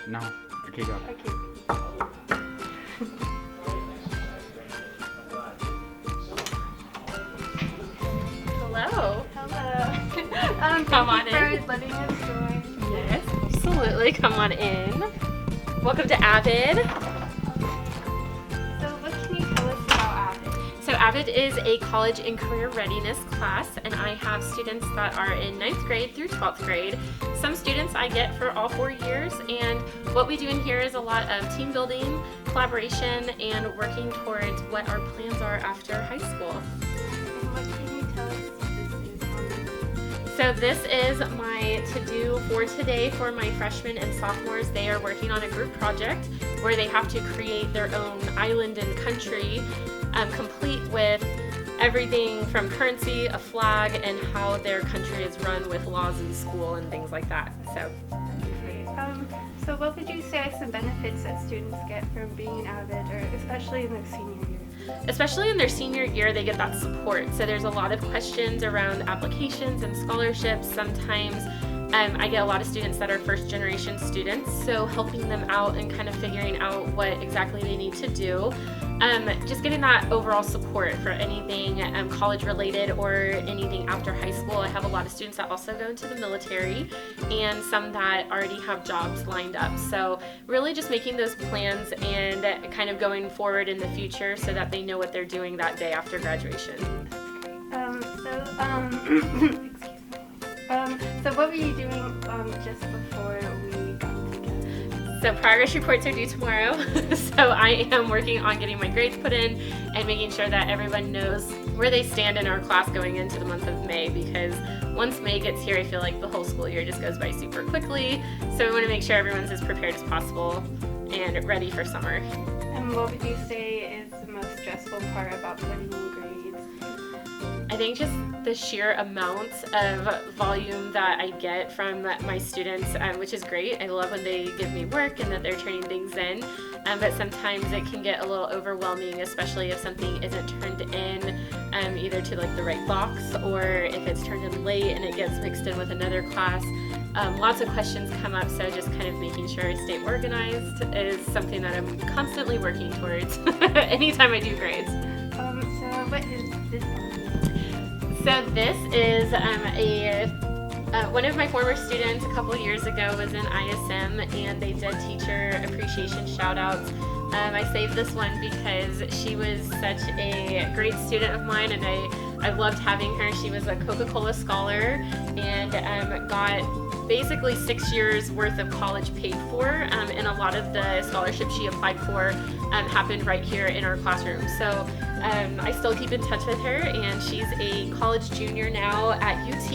No. Okay, go. Okay. Hello. Hello. Come on in. Thank you for letting us join. Yes, absolutely. Come on in. Welcome to Avid. So what can you tell us about Avid? So Avid is a college and career readiness class, and I have students that are in 9th grade through 12th grade. Some students I get for all 4 years, and what we do in here is a lot of team building, collaboration, and working towards what our plans are after high school. And what can you tell us this is? So this is my to-do for today for my freshmen and sophomores. They are working on a group project where they have to create their own island and country, complete with everything from currency, a flag, and how their country is run with laws in school and things like that. So what would you say are some benefits that students get from being in Avid, or especially in their senior year? Especially in their senior year, they get that support. So there's a lot of questions around applications and scholarships. Sometimes I get a lot of students that are first generation students, so helping them out and kind of figuring out what exactly they need to do. Just getting that overall support for anything college related or anything after high school. I have a lot of students that also go into the military and some that already have jobs lined up. So really just making those plans and kind of going forward in the future so that they know what they're doing that day after graduation. Excuse me. So what were you doing just before we got together? So progress reports are due tomorrow. So I am working on getting my grades put in and making sure that everyone knows where they stand in our class going into the month of May, because once May gets here, I feel like the whole school year just goes by super quickly. So we want to make sure everyone's as prepared as possible and ready for summer. And what would you say is the most stressful part about putting in grades? I think just the sheer amount of volume that I get from my students, which is great. I love when they give me work and that they're turning things in, but sometimes it can get a little overwhelming, especially if something isn't turned in either to like the right box, or if it's turned in late and it gets mixed in with another class. Lots of questions come up, so just kind of making sure I stay organized is something that I'm constantly working towards anytime I do grades. So what is this one? So this is one of my former students a couple years ago was in ISM, and they did teacher appreciation shout outs. I saved this one because she was such a great student of mine, and I loved having her. She was a Coca-Cola scholar and got basically 6 years worth of college paid for, and a lot of the scholarships she applied for happened right here in our classroom. So I still keep in touch with her, and she's a college junior now at UT,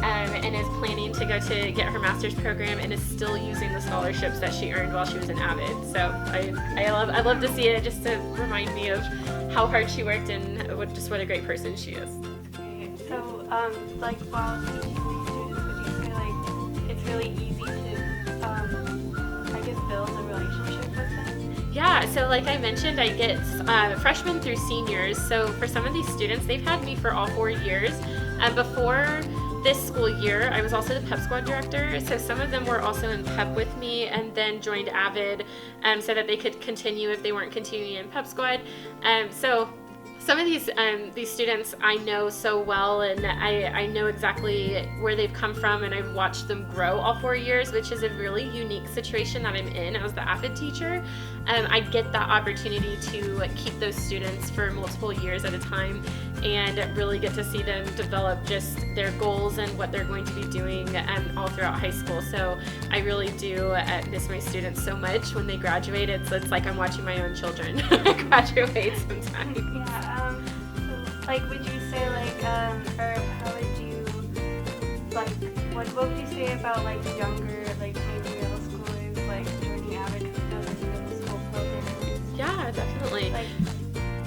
and is planning to go to get her master's program and is still using the scholarships that she earned while she was in Avid. So I love to see it, just to remind me of how hard she worked and what a great person she is. Okay. So like while teaching these students, would you say like it's really easy to I guess build a relationship with them? Yeah, so like I mentioned, I get freshmen through seniors. So for some of these students, they've had me for all 4 years. Before this school year, I was also the pep squad director. So some of them were also in pep with me and then joined Avid so that they could continue if they weren't continuing in pep squad. So some of these students I know so well, and I know exactly where they've come from, and I've watched them grow all 4 years, which is a really unique situation that I'm in as the Avid teacher. I get that opportunity to keep those students for multiple years at a time and really get to see them develop just their goals and what they're going to be doing all throughout high school. So I really do miss my students so much when they graduate. It's like I'm watching my own children graduate sometimes. Yeah. So like, would you say like, or how would you like, what would you say about like younger, like maybe middle schoolers, like joining Avid middle school programs? Yeah, definitely. Like,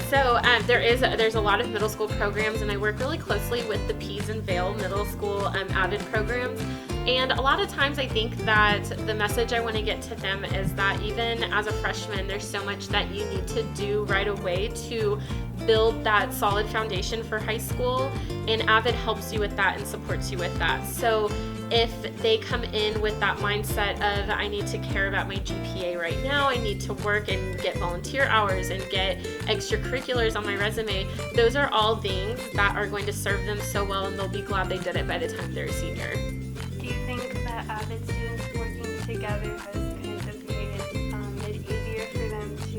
So there's a lot of middle school programs, and I work really closely with the Pease and Vale middle school Avid programs. And a lot of times I think that the message I want to get to them is that even as a freshman, there's so much that you need to do right away to build that solid foundation for high school, and Avid helps you with that and supports you with that. So if they come in with that mindset of I need to care about my GPA right now, I need to work and get volunteer hours and get extracurriculars on my resume, those are all things that are going to serve them so well, and they'll be glad they did it by the time they're a senior. Do you think that AVID students working together has kind of made it easier for them to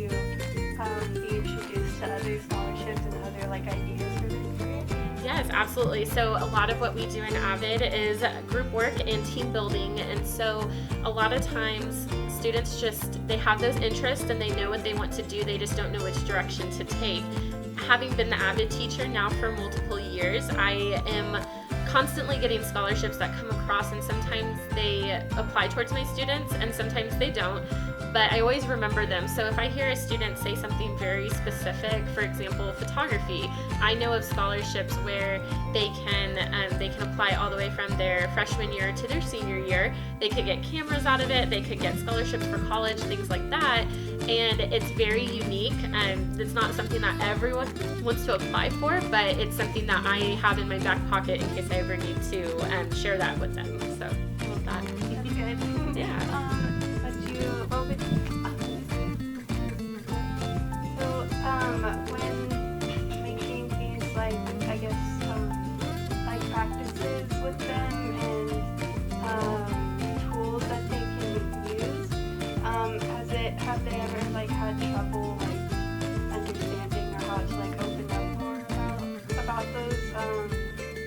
be introduced to other scholarships and other like ideas for their career? Yes, absolutely. So a lot of what we do in AVID is group work and team building, and so a lot of times students they have those interests and they know what they want to do, they just don't know which direction to take. Having been the AVID teacher now for multiple years, I am constantly getting scholarships that come across, and sometimes they apply towards my students and sometimes they don't, but I always remember them. So if I hear a student say something very specific, for example, photography, I know of scholarships where they can apply all the way from their freshman year to their senior year. They could get cameras out of it, they could get scholarships for college, things like that, and it's very unique. It's not something that everyone wants to apply for, but it's something that I have in my back pocket in case I ever need to share that with them. So I love that. That's good. Yeah. When making these like I guess like practices with them and tools that they can use, have they ever like had trouble like understanding or how to like open up more about those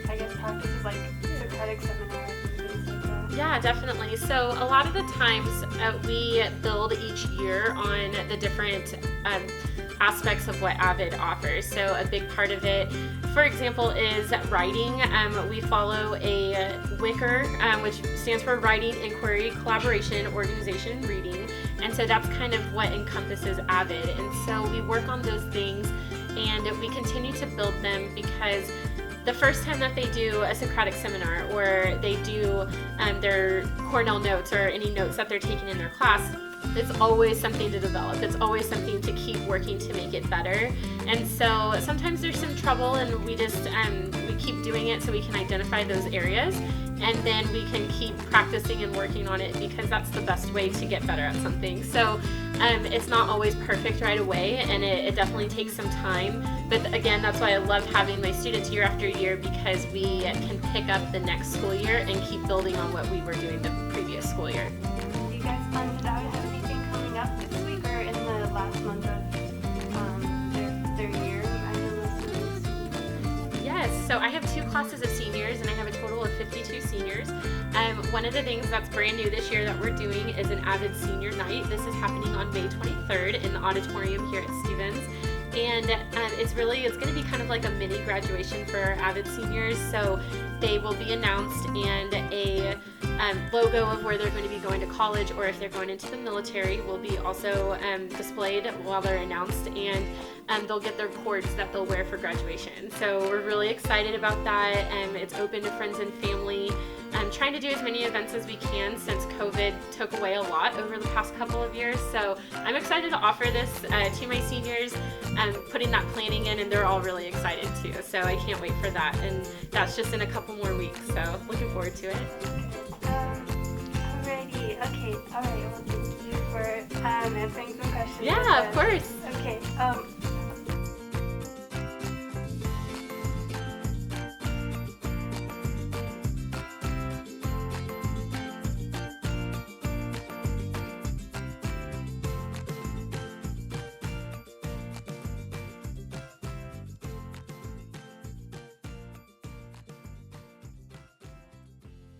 I guess practices like Socratic seminars and things like that? Yeah, definitely. So a lot of the times we build each year on the different aspects of what AVID offers. So a big part of it, for example, is writing. We follow a WICR, which stands for Writing, Inquiry, Collaboration, Organization, Reading. And so that's kind of what encompasses AVID. And so we work on those things and we continue to build them, because the first time that they do a Socratic seminar or they do their Cornell notes or any notes that they're taking in their class, it's always something to develop. It's always something to keep working to make it better. And so sometimes there's some trouble, and we just we keep doing it so we can identify those areas, and then we can keep practicing and working on it, because that's the best way to get better at something. So it's not always perfect right away, and it definitely takes some time. But again, that's why I love having my students year after year, because we can pick up the next school year and keep building on what we were doing the previous school year. Do you guys have anything coming up this week or in the last month of their year? I know most of those. Yes, so I have 2 classes of seniors, and I have a total of 52 seniors. One of the things that's brand new this year that we're doing is an AVID Senior Night. This is happening on May 23rd in the auditorium here at Stevens. And it's going to be kind of like a mini graduation for our AVID seniors. So they will be announced, and a logo of where they're going to be going to college, or if they're going into the military, will be also displayed while they're announced, and they'll get their cords that they'll wear for graduation. So we're really excited about that. It's open to friends and family. I'm trying to do as many events as we can since COVID took away a lot over the past couple of years. So I'm excited to offer this to my seniors, putting that planning in, and they're all really excited too. So I can't wait for that. And that's just in a couple more weeks. So looking forward to it. Alrighty. Okay. Alright. Well, thank you for answering some questions. Yeah, of course. Okay.